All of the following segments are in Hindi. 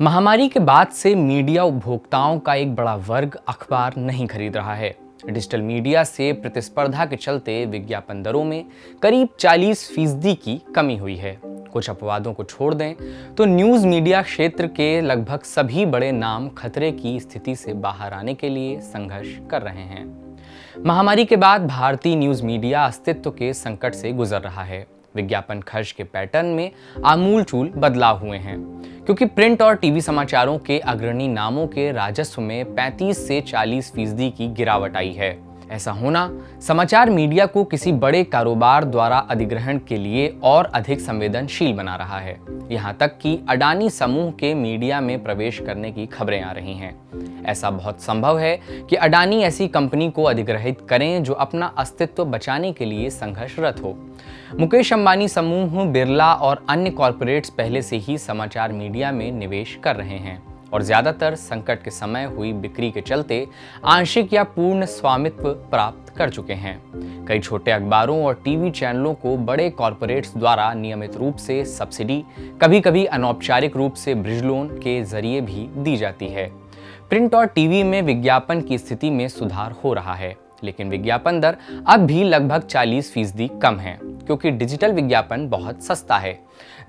महामारी के बाद से मीडिया उपभोक्ताओं का एक बड़ा वर्ग अखबार नहीं खरीद रहा है। डिजिटल मीडिया से प्रतिस्पर्धा के चलते विज्ञापन दरों में करीब 40% की कमी हुई है। कुछ अपवादों को छोड़ दें तो न्यूज़ मीडिया क्षेत्र के लगभग सभी बड़े नाम खतरे की स्थिति से बाहर आने के लिए संघर्ष कर रहे हैं। महामारी के बाद भारतीय न्यूज़ मीडिया अस्तित्व के संकट से गुजर रहा है। विज्ञापन खर्च के पैटर्न में आमूलचूल बदलाव हुए हैं, क्योंकि प्रिंट और टीवी समाचारों के अग्रणी नामों के राजस्व में 35 से 40% की गिरावट आई है। ऐसा होना समाचार मीडिया को किसी बड़े कारोबार द्वारा अधिग्रहण के लिए और अधिक संवेदनशील बना रहा है। यहाँ तक कि अडानी समूह के मीडिया में प्रवेश करने की खबरें आ रही हैं। ऐसा बहुत संभव है कि अडानी ऐसी कंपनी को अधिग्रहित करें जो अपना अस्तित्व बचाने के लिए संघर्षरत हो। मुकेश अंबानी समूह, बिरला और अन्य कॉरपोरेट्स पहले से ही समाचार मीडिया में निवेश कर रहे हैं और ज्यादातर संकट के समय हुई बिक्री के चलते आंशिक या पूर्ण स्वामित्व प्राप्त कर चुके हैं। कई छोटे अखबारों और टीवी चैनलों को बड़े कॉरपोरेट्स द्वारा नियमित रूप से सब्सिडी, कभी-कभी अनौपचारिक रूप से ब्रिज लोन के जरिए भी दी जाती है। प्रिंट और टीवी में विज्ञापन की स्थिति में सुधार हो रहा है, लेकिन विज्ञापन दर अब भी लगभग 40% कम है, क्योंकि डिजिटल विज्ञापन बहुत सस्ता है।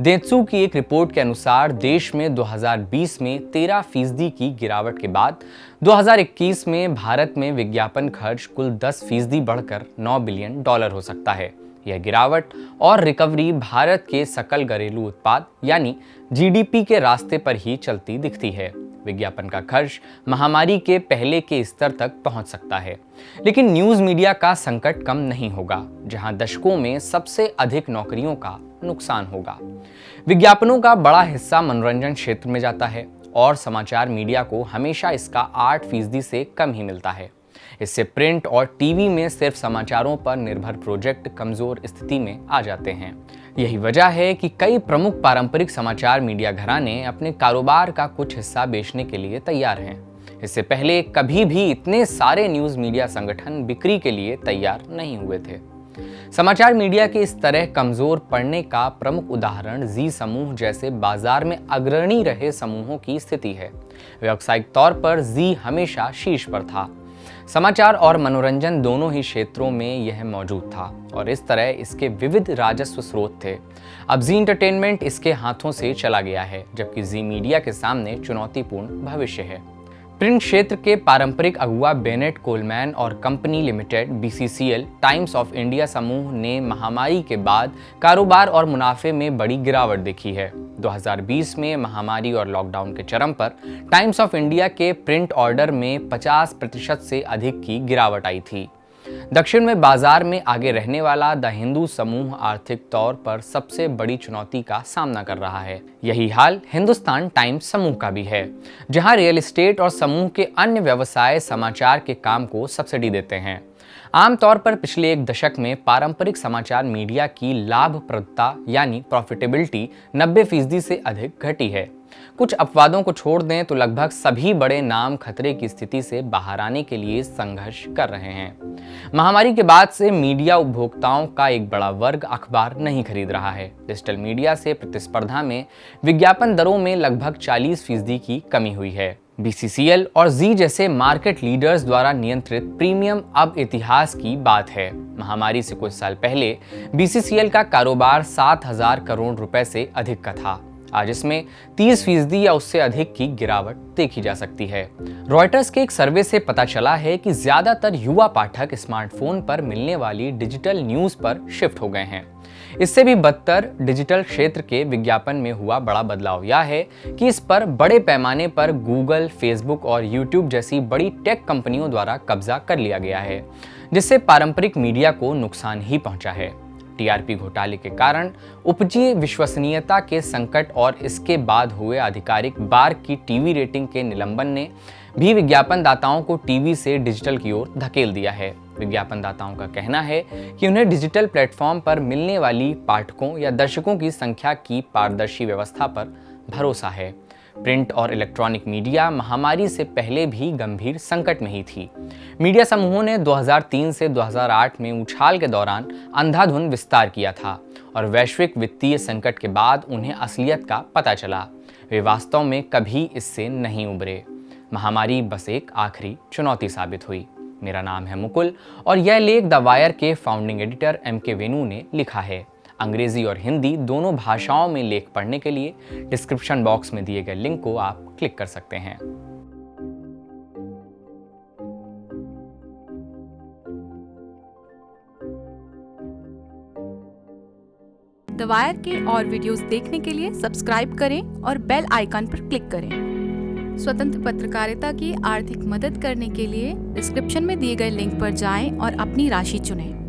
देत्सू की एक रिपोर्ट के अनुसार देश में 2020 में 13% की गिरावट के बाद 2021 में भारत में विज्ञापन खर्च कुल 10% बढ़कर $9 बिलियन हो सकता है। यह गिरावट और रिकवरी भारत के सकल घरेलू उत्पाद यानी जीडीपी के रास्ते पर ही चलती दिखती है। विज्ञापन का खर्च महामारी के पहले के स्तर तक पहुंच सकता है, लेकिन न्यूज़ मीडिया का संकट कम नहीं होगा, जहां दशकों में सबसे अधिक नौकरियों का नुकसान होगा। विज्ञापनों का बड़ा हिस्सा मनोरंजन क्षेत्र में जाता है और समाचार मीडिया को हमेशा इसका 8% से कम ही मिलता है। इससे प्रिंट और टीवी में सिर्फ समाचारों पर निर्भर प्रोजेक्ट कमजोर स्थिति में आ जाते हैं। यही वजह है कि कई प्रमुख पारंपरिक समाचार मीडिया घराने अपने कारोबार का कुछ हिस्सा बेचने के लिए तैयार हैं। इससे पहले कभी भी इतने सारे न्यूज़ मीडिया संगठन बिक्री के लिए तैयार नहीं हुए थे। समाचार मीडिया के इस तरह कमजोर पड़ने का प्रमुख उदाहरण जी समूह जैसे बाजार में अग्रणी रहे समूहों की स्थिति है। व्यावसायिक तौर पर जी हमेशा शीर्ष पर था। समाचार और मनोरंजन दोनों ही क्षेत्रों में यह मौजूद था और इस तरह इसके विविध राजस्व स्रोत थे। अब जी एंटरटेनमेंट इसके हाथों से चला गया है, जबकि जी मीडिया के सामने चुनौतीपूर्ण भविष्य है। प्रिंट क्षेत्र के पारंपरिक अगुआ बेनेट कोलमैन और company limited BCCL times of India समूह ने महामारी के बाद कारोबार और मुनाफे में बड़ी गिरावट देखी है। 2020 में महामारी और लॉकडाउन के चरम पर टाइम्स ऑफ इंडिया के प्रिंट ऑर्डर में 50% से अधिक की गिरावट आई थी। दक्षिण में बाजार में आगे रहने वाला द हिंदू समूह आर्थिक तौर पर सबसे बड़ी चुनौती का सामना कर रहा है। यही हाल हिंदुस्तान टाइम्स समूह का भी है, जहां रियल एस्टेट और समूह के अन्य व्यवसाय समाचार के काम को सब्सिडी देते हैं। आमतौर पर पिछले एक दशक में पारंपरिक समाचार मीडिया की लाभप्रदता यानी प्रॉफिटेबिलिटी 90% से अधिक घटी है। कुछ अपवादों को छोड़ दें तो लगभग सभी बड़े नाम खतरे की स्थिति से बाहर आने के लिए संघर्ष कर रहे हैं। महामारी के बाद से मीडिया उपभोक्ताओं का एक बड़ा वर्ग अखबार नहीं खरीद रहा है। डिजिटल मीडिया से प्रतिस्पर्धा में विज्ञापन दरों में लगभग 40% की कमी हुई है। बीसीसीएल और जी जैसे मार्केट लीडर्स द्वारा नियंत्रित प्रीमियम अब इतिहास की बात है। महामारी से कुछ साल पहले बीसीसीएल का कारोबार 7,000 करोड़ रुपए से अधिक का था। आज इसमें 30% या उससे अधिक की गिरावट देखी जा सकती है। रॉयटर्स के एक सर्वे से पता चला है कि ज्यादातर युवा पाठक स्मार्टफोन पर मिलने वाली डिजिटल न्यूज़ पर शिफ्ट हो गए हैं। इससे भी बदतर डिजिटल क्षेत्र के विज्ञापन में हुआ बड़ा बदलाव यह है कि इस पर बड़े पैमाने पर गूगल, फेसबुक और यूट्यूब जैसी बड़ी टेक कंपनियों द्वारा कब्जा कर लिया गया है, जिससे पारंपरिक मीडिया को नुकसान ही पहुंचा है। टीआरपी घोटाले के कारण उपजी विश्वसनीयता के संकट और इसके बाद हुए आधिकारिक बार की टीवी रेटिंग के निलंबन ने भी विज्ञापन दाताओं को टीवी से डिजिटल की ओर धकेल दिया है। विज्ञापन दाताओं का कहना है कि उन्हें डिजिटल प्लेटफॉर्म पर मिलने वाली पाठकों या दर्शकों की संख्या की पारदर्शी व्यवस्था पर भरोसा है। प्रिंट और इलेक्ट्रॉनिक मीडिया महामारी से पहले भी गंभीर संकट में ही थी। मीडिया समूहों ने 2003 से 2008 में उछाल के दौरान अंधाधुंध विस्तार किया था और वैश्विक वित्तीय संकट के बाद उन्हें असलियत का पता चला। वे वास्तव में कभी इससे नहीं उबरे। महामारी बस एक आखिरी चुनौती साबित हुई। मेरा नाम है मुकुल और यह लेख द वायर के फाउंडिंग एडिटर MK वेणु ने लिखा है। अंग्रेजी और हिंदी दोनों भाषाओं में लेख पढ़ने के लिए डिस्क्रिप्शन बॉक्स में दिए गए लिंक को आप क्लिक कर सकते हैं। द वायर के और वीडियोस देखने के लिए सब्सक्राइब करें और बेल आइकन पर क्लिक करें। स्वतंत्र पत्रकारिता की आर्थिक मदद करने के लिए डिस्क्रिप्शन में दिए गए लिंक पर जाएं और अपनी राशि चुनें।